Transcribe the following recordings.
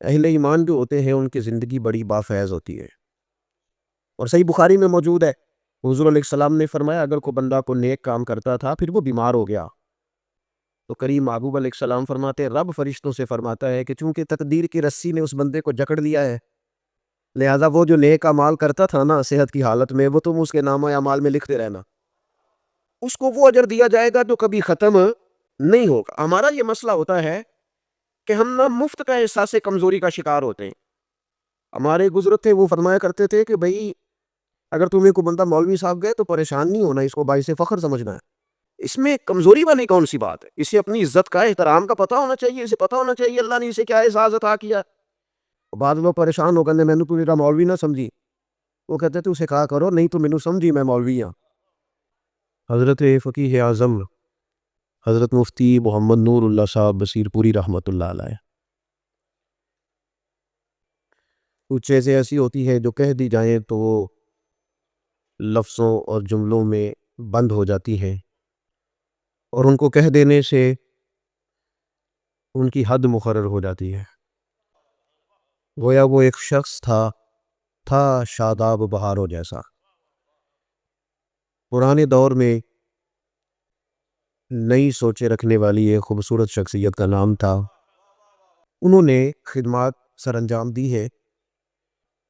اہل ایمان جو ہوتے ہیں ان کی زندگی بڑی بافیض ہوتی ہے، اور صحیح بخاری میں موجود ہے، حضور علیہ السلام نے فرمایا اگر کوئی بندہ کو نیک کام کرتا تھا پھر وہ بیمار ہو گیا تو کریم محبوب علیہ السلام فرماتے ہیں رب فرشتوں سے فرماتا ہے کہ چونکہ تقدیر کی رسی نے اس بندے کو جکڑ لیا ہے، لہذا وہ جو نیک اعمال کرتا تھا نا صحت کی حالت میں، وہ تم اس کے نامہ اعمال میں لکھتے رہنا، اس کو وہ اجر دیا جائے گا جو کبھی ختم نہیں ہوگا۔ ہمارا یہ مسئلہ ہوتا ہے کہ ہم نہ مفت کا احساس کمزوری کا شکار ہوتے ہیں۔ ہمارے بزرگ تھے وہ فرمایا کرتے تھے کہ بھائی اگر تمہیں کوئی بندہ مولوی صاحب گئے تو پریشان نہیں ہونا، اس کو باعث فخر سمجھنا ہے، اس میں کمزوری والی کون سی بات ہے؟ اسے اپنی عزت کا احترام کا پتہ ہونا چاہیے، اسے پتہ ہونا چاہیے اللہ نے اسے کیا اعزاز عطا کیا۔ بعض لوگ پریشان ہو کر میں نے تو میرا مولوی نہ سمجھی، وہ کہتے تھے اسے کہا کرو نہیں تو مینوں سمجھی میں مولوی ہاں۔ حضرت فقیہ اعظم حضرت مفتی محمد نور اللہ صاحب بصیر پوری رحمۃ اللہ علیہ، کچھ چیزیں ایسی ہوتی ہیں جو کہہ دی جائیں تو وہ لفظوں اور جملوں میں بند ہو جاتی ہیں، اور ان کو کہہ دینے سے ان کی حد مقرر ہو جاتی ہے۔ گویا وہ ایک شخص تھا شاداب بہاروں جیسا، پرانے دور میں نئی سوچیں رکھنے والی ایک خوبصورت شخصیت کا نام تھا۔ انہوں نے خدمات سر انجام دی ہے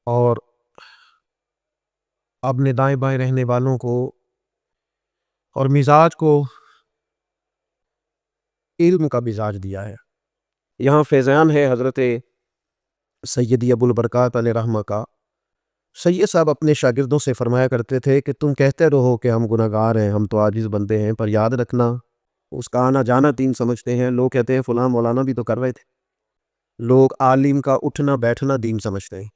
اور اپنے دائیں بائیں رہنے والوں کو اور مزاج کو علم کا مزاج دیا ہے۔ یہاں فیضان ہے حضرت سیدی ابو البرکات علیہ رحمہ کا۔ سید صاحب اپنے شاگردوں سے فرمایا کرتے تھے کہ تم کہتے رہو کہ ہم گناہگار ہیں، ہم تو عاجز بندے ہیں، پر یاد رکھنا اس کا آنا جانا دین سمجھتے ہیں۔ لوگ کہتے ہیں فلاں مولانا بھی تو کر رہے تھے، لوگ عالم کا اٹھنا بیٹھنا دین سمجھتے ہیں۔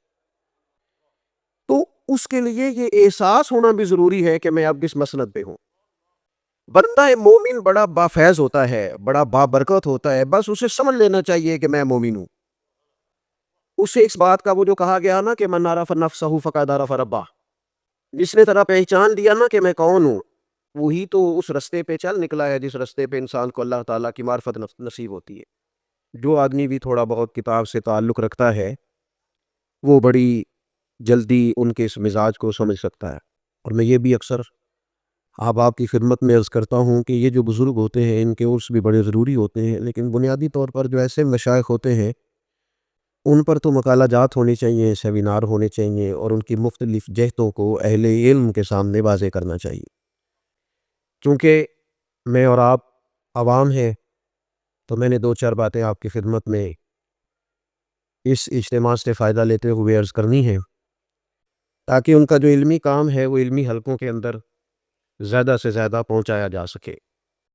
تو اس کے لیے یہ احساس ہونا بھی ضروری ہے کہ میں اب کس مسلک پہ ہوں۔ بندہ مومن بڑا بافیض ہوتا ہے، بڑا بابرکت ہوتا ہے، بس اسے سمجھ لینا چاہیے کہ میں مومن ہوں۔ اسے اس بات کا وہ جو کہا گیا نا کہ من عرف نفسہ فقد عرف ربہ، جس نے طرح پہچان لیا نا کہ میں کون ہوں، وہی تو اس رستے پہ چل نکلا ہے جس رستے پہ انسان کو اللہ تعالیٰ کی معرفت نصیب ہوتی ہے۔ جو آدمی بھی تھوڑا بہت کتاب سے تعلق رکھتا ہے وہ بڑی جلدی ان کے اس مزاج کو سمجھ سکتا ہے۔ اور میں یہ بھی اکثر آپ کی خدمت میں عرض کرتا ہوں کہ یہ جو بزرگ ہوتے ہیں ان کے عرس بھی بڑے ضروری ہوتے ہیں، لیکن بنیادی طور پر جو ایسے مشائخ ہوتے ہیں ان پر تو مقالہ جات ہونی چاہیے، سیمینار ہونے چاہیے، اور ان کی مختلف جہتوں کو اہل علم کے سامنے واضح کرنا چاہیے۔ چونکہ میں اور آپ عوام ہیں تو میں نے دو چار باتیں آپ کی خدمت میں اس اجتماع سے فائدہ لیتے ہوئے عرض کرنی ہے، تاکہ ان کا جو علمی کام ہے وہ علمی حلقوں کے اندر زیادہ سے زیادہ پہنچایا جا سکے۔